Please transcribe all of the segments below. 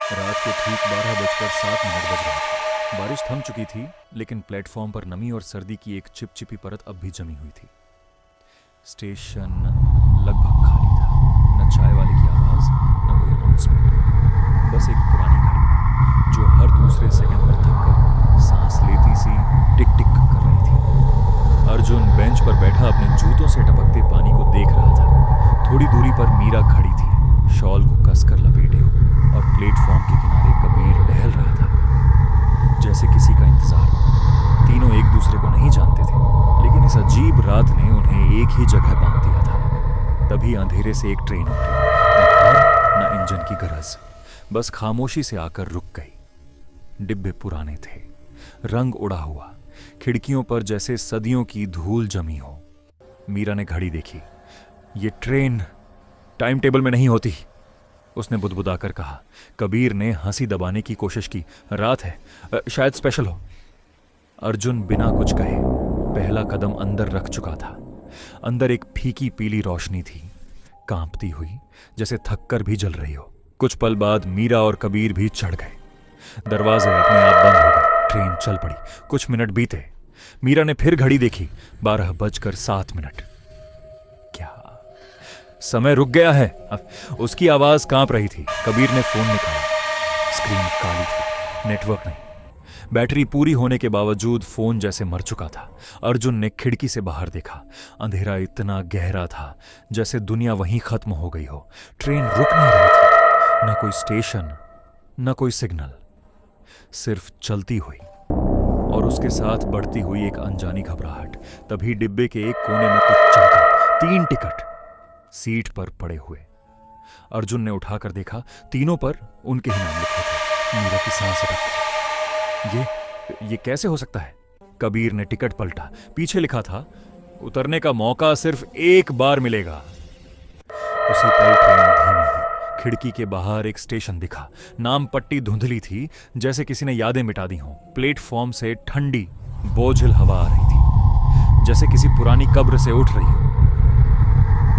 रात के ठीक 12:07 बज रहे थे। बारिश थम चुकी थी, लेकिन प्लेटफॉर्म पर नमी और सर्दी की एक चिपचिपी परत अब भी जमी हुई थी। स्टेशन लगभग खाली था। न चाय वाले की आवाज़, न कोई अनाउंसमेंट। बस एक पुरानी घड़ी जो हर दूसरे सेकंड पर थककर सांस लेती सी टिक टिक कर रही थी। अर्जुन बेंच पर बैठा अपने जूतों से टपकते पानी को देख रहा था। थोड़ी दूरी पर मीरा खड़ी थी, शॉल को कसकर लपेटे हो, और प्लेटफॉर्म के किनारे कबीर टहल रहा था, जैसे किसी का इंतजार। तीनों एक दूसरे को नहीं जानते थे, लेकिन इस अजीब रात ने उन्हें एक ही जगह बांध दिया था। तभी अंधेरे से एक ट्रेन उतरी, न हॉर्न न इंजन की गरज, बस खामोशी से आकर रुक गई। डिब्बे पुराने थे, रंग उड़ा हुआ, खिड़कियों पर जैसे सदियों की धूल जमी हो। मीरा ने घड़ी देखी। ये ट्रेन टाइम टेबल में नहीं होती, उसने बुदबुदाकर कहा। कबीर ने हंसी दबाने की कोशिश की। रात है, शायद स्पेशल हो। अर्जुन बिना कुछ कहे पहला कदम अंदर रख चुका था। अंदर एक फीकी पीली रोशनी थी, कांपती हुई, जैसे थककर भी जल रही हो। कुछ पल बाद मीरा और कबीर भी चढ़ गए। दरवाजे अपने आप बंद हो गए। ट्रेन चल पड़ी। कुछ मिनट बीते। मीरा ने फिर घड़ी देखी। 12:07। क्या समय रुक गया है? उसकी आवाज कांप रही थी। कबीर ने फोन निकाला। स्क्रीन काली थी, नेटवर्क नहीं। बैटरी पूरी होने के बावजूद फोन जैसे मर चुका था। अर्जुन ने खिड़की से बाहर देखा। अंधेरा इतना गहरा था जैसे दुनिया वहीं खत्म हो गई हो। ट्रेन रुक नहीं रही थी, न कोई स्टेशन, न कोई सिग्नल, सिर्फ चलती हुई और उसके साथ बढ़ती हुई एक अनजानी घबराहट। तभी डिब्बे के एक कोने में कुछ चमका। 3 टिकट सीट पर पड़े हुए। अर्जुन ने उठाकर देखा, तीनों पर उनके ही नाम लिखे थे। मीरा की सांस अटक गई। ये कैसे हो सकता है? कबीर ने टिकट पलटा। पीछे लिखा था, उतरने का मौका सिर्फ एक बार मिलेगा। उसी पल ट्रेन धीमी हुई। खिड़की के बाहर एक स्टेशन दिखा। नाम पट्टी धुंधली थी, जैसे किसी ने यादें मिटा दी हों। प्लेटफॉर्म से ठंडी बोझिल हवा आ रही थी, जैसे किसी पुरानी कब्र से उठ रही हो।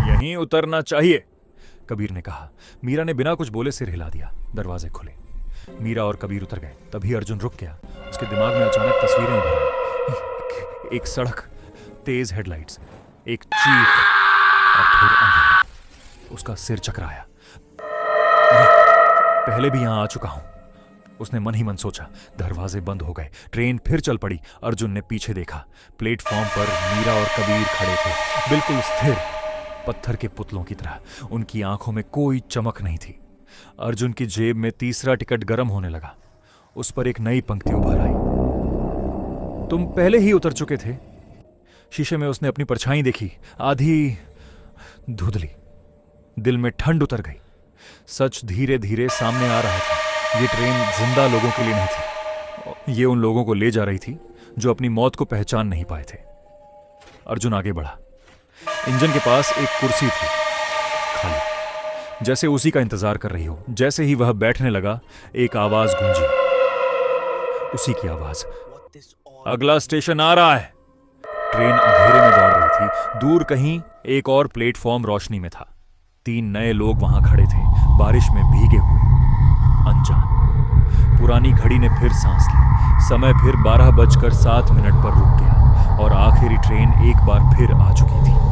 यहीं उतरना चाहिए, कबीर ने कहा। मीरा ने बिना कुछ बोले सिर हिला दिया। दरवाजे खुले। मीरा और कबीर उतर गए। तभी अर्जुन रुक गया। उसके दिमाग में अचानक तस्वीरें उभर आई। एक सड़क, तेज हेडलाइट्स, एक चीख, और फिर अंधेरा। उसका सिर चकराया। पहले भी यहां आ चुका हूं, उसने मन ही मन सोचा। दरवाजे बंद हो गए। ट्रेन फिर चल पड़ी। अर्जुन ने पीछे देखा। प्लेटफॉर्म पर मीरा और कबीर खड़े थे, बिल्कुल स्थिर, पत्थर के पुतलों की तरह। उनकी आंखों में कोई चमक नहीं थी। अर्जुन की जेब में तीसरा टिकट गर्म होने लगा। उस पर एक नई पंक्ति उभर आई। तुम पहले ही उतर चुके थे। शीशे में उसने अपनी परछाई देखी, आधी धुंधली। दिल में ठंड उतर गई। सच धीरे धीरे सामने आ रहा था। ये ट्रेन जिंदा लोगों के लिए नहीं थी। ये उन लोगों को ले जा रही थी जो अपनी मौत को पहचान नहीं पाए थे। अर्जुन आगे बढ़ा। इंजन के पास एक कुर्सी थी, खाली, जैसे उसी का इंतजार कर रही हो। जैसे ही वह बैठने लगा, एक आवाज गूंजी। उसी की आवाज, अगला स्टेशन आ रहा है। ट्रेन अंधेरे में दौड़ रही थी। दूर कहीं एक और प्लेटफॉर्म रोशनी में था। 3 नए लोग वहां खड़े थे, बारिश में भीगे हुए, अनजान। पुरानी घड़ी ने फिर सांस ली। समय फिर 12:07 पर रुक गया और आखिरी ट्रेन एक बार फिर आ चुकी थी।